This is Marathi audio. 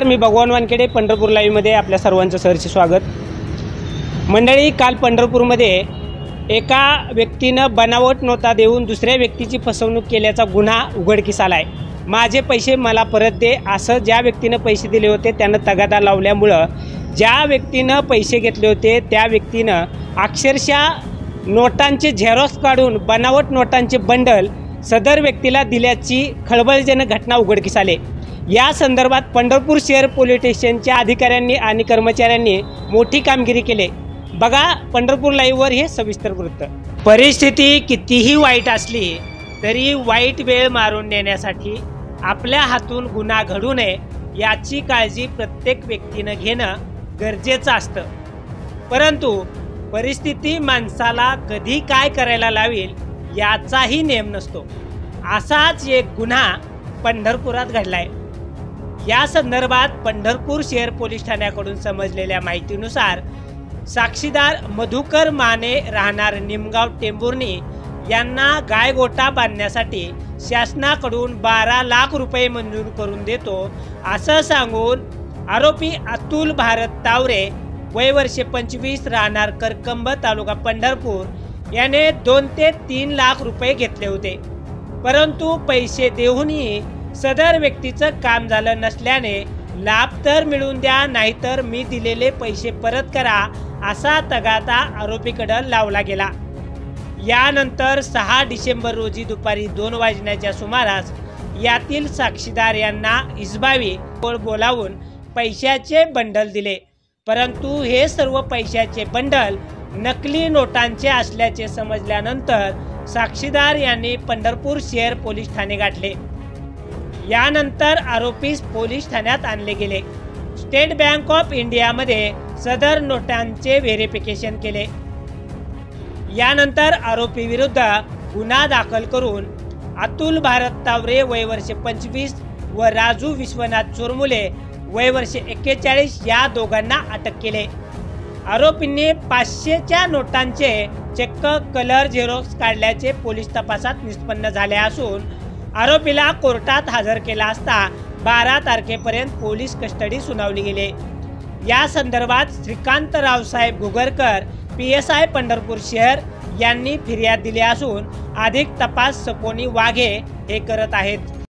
मी भगवान वानखेडे पंढरपूर लाईव्हमध्ये आपल्या सर्वांचं सहर्ष स्वागत। मंडळी, काल पंढरपूरमध्ये एका व्यक्तीनं बनावट नोटा देऊन दुसऱ्या व्यक्तीची फसवणूक केल्याचा गुन्हा उघडकीस आलाय। माझे पैसे मला परत दे असं ज्या व्यक्तीनं पैसे दिले होते त्यानं तगादा लावल्यामुळं ज्या व्यक्तीनं पैसे घेतले होते त्या व्यक्तीनं अक्षरशः नोटांचे झेरॉक्स काढून बनावट नोटांचे बंडल सदर व्यक्तीला दिल्याची खळबळजनक घटना उघडकीस आली। या संदर्भात पंढरपूर शहर पोलीस स्टेशनच्या अधिकाऱ्यांनी आणि कर्मचाऱ्यांनी मोठी कामगिरी केली। बघा पंढरपूर लाईव्हवर हे सविस्तर वृत्त। परिस्थिती कितीही वाईट असली तरी वाईट वेळ मारून नेण्यासाठी आपल्या हातून गुन्हा घडू नये याची काळजी प्रत्येक व्यक्तीने घेणं गरजेचं असतं। परंतु परिस्थिती माणसाला कधी काय करायला लावेल याचाही नेम नसतो। असाच एक गुन्हा पंढरपुरात घडलाय। या संदर्भात पंढरपूर शहर पोलीस ठाण्याकडून समजलेल्या माहितीनुसार साक्षीदार मधुकर माने राहणार निमगाव टेंभुर्णी यांना गायगोटा बांधण्यासाठी शासनाकडून 12 लाख रुपये मंजूर करून देतो असं सांगून आरोपी अतुल भारत तावरे वय वर्ष 25 राहणार करकंब तालुका पंढरपूर याने 2 ते 3 लाख रुपये घेतले होते। परंतु पैसे देऊनही सदर व्यक्तीचं काम झालं नसल्याने लाभ तर मिळून द्या नाहीतर मी दिलेले पैसे परत करा असा तगादा आरोपीकडे लावला गेला। यानंतर 6 डिसेंबर रोजी दुपारी 2 वाजण्याच्या सुमारास यातील साक्षीदार यांना हिसबावी बोलावून पैशाचे बंडल दिले। परंतु हे सर्व पैशाचे बंडल नकली नोटांचे असल्याचे समजल्यानंतर साक्षीदार यांनी पंढरपूर शहर पोलीस ठाणे गाठले। यानंतर आरोपीस पोलीस ठाण्यात आणले गेले। स्टेट बँक ऑफ इंडियामध्ये सदर नोटांचे व्हेरिफिकेशन केले। यानंतर आरोपी विरुद्ध गुन्हा दाखल करून अतुल भारत तावरे वय वर्ष 25 व राजू विश्वनाथ चोरमुले वय वर्ष 41 या दोघांना अटक केले। आरोपींनी 500च्या नोटांचे चक्क कलर झेरॉक्स काढल्याचे पोलीस तपासात निष्पन्न झाले असून आरोपीला कोर्टात हजर केला असता 12 तारखेपर्यंत पोलीस कस्टडी सुनावली गेली। या संदर्भात श्रीकांत रावसाहेब गुगरकर PSI पंढरपूर शहर यांनी फिर्याद दिली असून अधिक तपास सपोनी वाघे हे करत आहेत।